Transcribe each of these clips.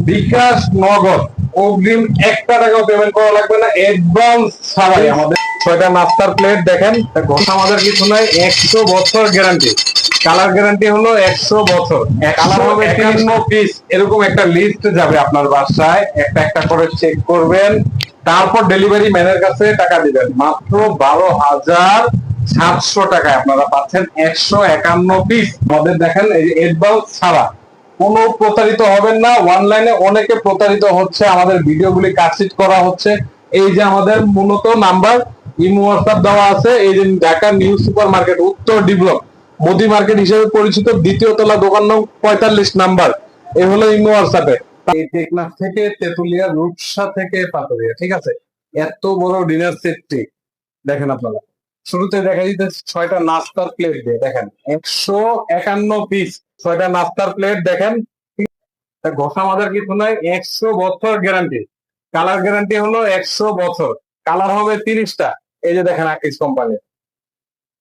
বিকাশ, নগদ, অগ্রিম একটা টাকাও পেমেন্ট করা লাগবে না, অ্যাডভান্স ছাড়াই আমাদের 6টা নাস্তার প্লেট দেখেন। ঘষা আমাদের কিছু নাই, 100 বছর গ্যারান্টি। কালার গ্যারান্টি হলো 100 বছর। কালার হবে 51 পিস। এরকম একটা লিস্ট যাবে আপনার বাসায়, একটা একটা করে চেক করবেন, তারপর ডেলিভারি ম্যানের কাছে টাকা দিবেন। মাত্র 12,700 টাকায় আপনারা পাচ্ছেন 151 পিস। আমাদের দেখেন এই অ্যাডভান্স ছাড়া কোনো প্রতারিত হবেন না। অনলাইনে অনেকে প্রতারিত হচ্ছে, আমাদের ভিডিওগুলি কাটছিট করা হচ্ছে। এই যে আমাদের মূলত নাম্বার ইমো হোয়াটসঅ্যাপ দেওয়া আছে, এই যে ঢাকা নিউ সুপার মার্কেট, উত্তর ডি ব্লক, মোদি মার্কেট হিসেবে পরিচিত, দ্বিতীয় তলা, দোকান নং 45 নাম্বার। এই হলো ইমো হোয়াটসঅ্যাপে। এই টেকনাফ থেকে তেতুলিয়া, রূপসা থেকে পাতুরিয়া, ঠিক আছে। এত বড় ডিনার সেটটি দেখেন আপনারা। শুরুতে দেখা দিতেছে 6টা নাস্তার প্লেট দিয়ে, দেখেন 151 পিস। 6টা নাস্তার প্লেট দেখেন। ঘষা মাজার কিছু নাই, 100 বছর গ্যারান্টি। কালার গ্যারান্টি হলো 100 বছর। কালার হবে 30টা। এই যে দেখেন আকিজ কোম্পানি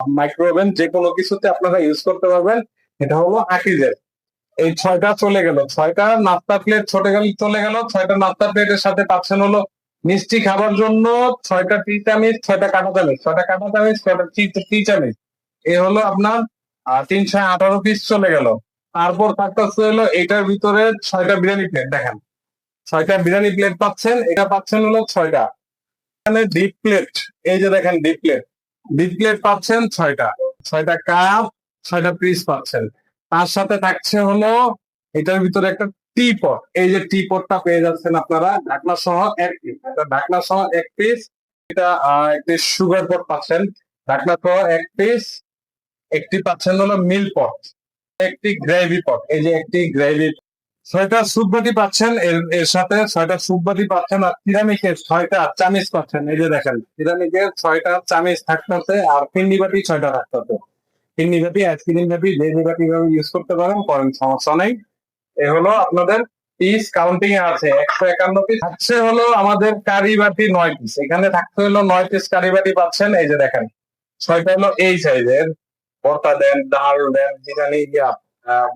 মাইক্রোওভেন, যে কোনো কিছুতে আপনারা ইউজ করতে পারবেন। এটা হলো আকিজের। এই 6টা চলে গেল, 6টা নাস্তা প্লেট চলে গেল। 6টা নাস্তা প্লেটের সাথে পাচ্ছেন হলো মিষ্টি খাবার জন্য 6টা টি চামিচ, 6টা কাঁটা চামিচ, 6টা কাঁটা চামিচ, 6টা টি চামিচ। এ হলো আপনার 318 পিস চলে গেল। তারপর থাকতেছে হলো এটার ভিতরে 6টা বিরিয়ানি প্লেট দেখেন। 6টা বিরিয়ানি প্লেট পাচ্ছেন, এটা পাচ্ছেন হলো 6টা। এখানে ডিপ প্লেট, এই যে দেখেন ডিপ প্লেট, ডিপ প্লেট পাচ্ছেন 6টা। 6টা কাপ, 6টা পিস পাচ্ছেন। তার সাথে থাকছে হলো এটার ভিতরে একটা টি পট, এই যে টি পটটা পেয়ে যাচ্ছেন আপনারা, ঢাকনা সহ 1 পিস। এটা ঢাকনা সহ 1 পিস। এটা একটি সুগার পট পাচ্ছেন, ঢাকনা সহ 1 পিস। একটি পাচ্ছেন হলো মিল পট, একটি গ্রেভি পট, এই যে একটি গ্রেভি। 6টা স্যুপ বাটি পাচ্ছেন, এর সাথে 6টা স্যুপ বাটি পাচ্ছেন। আর সিরামিকের 6টা চামিচ পাচ্ছেন, এই যে দেখেন সিরামিকের 6টা চামিচ থাকতেছে। আর পিন্ডি বাটি 6টা থাকতেছে। পিন্ডি বাটি, আইসক্রিম বাটি, ডেলি বাটি ইউজ করতে পারেন, করেন, সমস্যা নেই। এ হলো আপনাদের পিস কাউন্টিং এ আছে 151 পিস। থাকছে হলো আমাদের কারি বাটি 9 পিস। এখানে থাকতে হলো 9 পিস কারি বাটি পাচ্ছেন, এই যে দেখেন। 6টা হলো এই সাইজের, ভর্তা দেন, ডাল দেন, বিরিয়ানি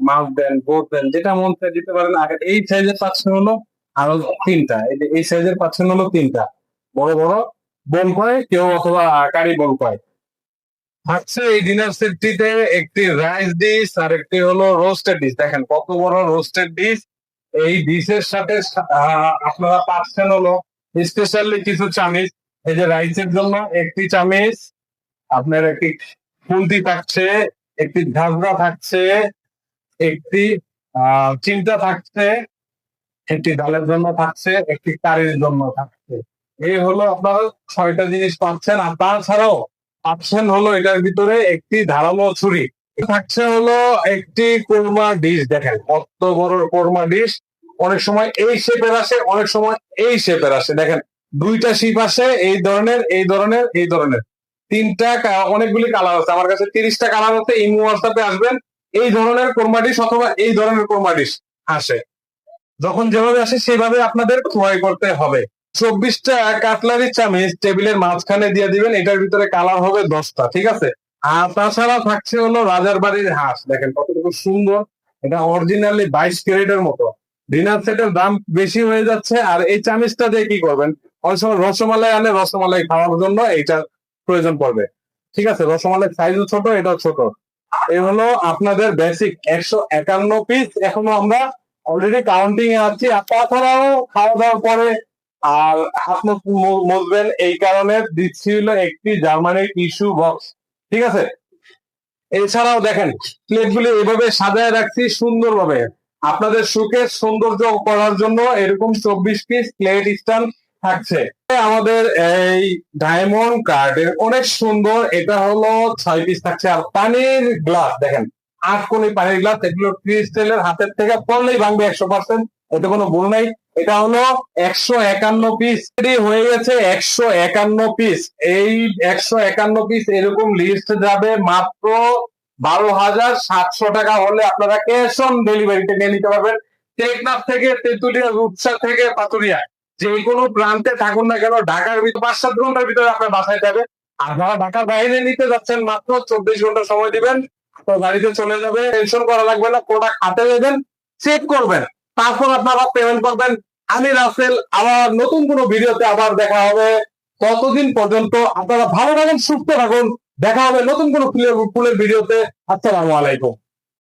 মাছ দেন, গোট দেন, যেটা মন চায় দিতে পারেন। আগে এই সাইজের পাচ্ছেন হলো আরো 3টা, এই যে এই সাইজের পাচ্ছেন হলো 3টা বড় বড় বোল কয় কেউ, অথবা কারি বোল কয়। থাকছে এই ডিনার সেটটিতে একটি রাইস ডিশ আর একটি হলো রোস্টেড ডিশ। দেখেন কত বড় রোস্টেড ডিশ। এই ডিশের সাথে আপনারা পাচ্ছেন হলো স্পেশালি কিছু চামিচ। এই যে রাইসের জন্য একটি চামিচ, আপনার একটি খুন্তি থাকছে, একটি ঝাঁঝরা থাকছে, একটি চিমটা থাকছে, একটি ডালের জন্য থাকছে, একটি কারির জন্য থাকছে। এই হলো আপনারা 6টা জিনিস পাচ্ছেন। আর তাছাড়াও পাচ্ছেন হলো এটার ভিতরে একটি ধারালো ছুরি থাকছে, হলো একটি কোরমা ডিশ। দেখেন কত বড় কোরমা ডিশ। অনেক সময় এই শেপের আসে, অনেক সময় এই শেপের আসে। দেখেন 2টা শেপ আসে, এই ধরনের, এই ধরনের, এই ধরনের। 3টা অনেকগুলি কালার আছে, আমার কাছে 30টা কালার আছে। ইমো হোয়াটসঅ্যাপে আসবেন, এই ধরনের কোরমা ডিশ অথবা এই ধরনের কোরমা ডিশ আসে। যখন যেভাবে আসে সেভাবে আপনাদের ক্রয় করতে হবে। 24টা কাটলারি চামিচ টেবিলের মাঝখানে দিয়ে দিবেন, এটার ভিতরে কালার হবে 10টা, ঠিক আছে। আর তাছাড়া থাকছে হলো রাজার বাড়ির হাঁস, দেখেন কতটুকু সুন্দর। এটা অরিজিনালি 22 ক্যারেটের মতো। ডিনার সেটের দাম বেশি হয়ে যাচ্ছে। আর এই চামিচটা দিয়ে কি করবেন, অনেক সময় রসমালাই আনে, রসমালাই খাওয়ার জন্য এইটা প্রয়োজন পড়বে, ঠিক আছে। রসমালাই সাইজও ছোট, এটাও ছোট। এই হলো আপনাদের বেসিক 151 পিস। এখনো আমরা অলরেডি কাউন্টিং এ আছি। আর তাছাড়াও খাওয়া দাওয়ার পরে আর হাত মুছবেন, এই কারণে দিচ্ছি হলো একটি জার্মানির টিস্যু বক্স, ঠিক আছে। এছাড়াও দেখেন প্লেটগুলি এভাবে সাজায় রাখছি সুন্দরভাবে, আপনাদের সুখের সৌন্দর্য করার জন্য। এরকম 24 পিস প্লেট স্ট্যান্ড থাকছে। আমাদের এই ডায়মন্ড কার্ডের অনেক সুন্দর, এটা হলো 6 পিস থাকছে। আর পানির গ্লাস দেখেন, 8 কোনি পানির গ্লাস, এগুলো ক্রিস্টালের, হাতের থেকে পড়লেই ভাঙবে 100%, এতে কোনো ভুল নাই। এটা হলো 151 পিস হয়ে গেছে। 151 পিস, এই 151 পিস এরকম লিস্ট যাবে মাত্র 12,700 টাকা হলে আপনারা ক্যাশ অন ডেলিভারিতে নিয়ে নিতে পারবেন। টেকনাফ থেকে তেতুলিয়া, রূপসা থেকে পাতুরিয়া, যে কোনো প্রান্তে থাকুন না কেন, ঢাকার ভিতরে 5-7 ঘন্টার ভিতরে আপনার বাসায় যাবে। আর যারা ঢাকার বাইরে নিতে যাচ্ছেন, মাত্র 24 ঘন্টা সময় দিবেন, তো গাড়িতে চলে যাবে। টেনশন করা লাগবে না, প্রোডাক্ট হাতে দেবেন, চেক করবেন, তারপর আপনারা পেমেন্ট করবেন। আমি রাসেল, আবার নতুন কোনো ভিডিওতে আবার দেখা হবে। ততদিন পর্যন্ত আপনারা ভালো থাকুন, সুস্থ থাকুন। দেখা হবে নতুন কোনো ফুলের ভিডিওতে। আসসালামু আলাইকুম।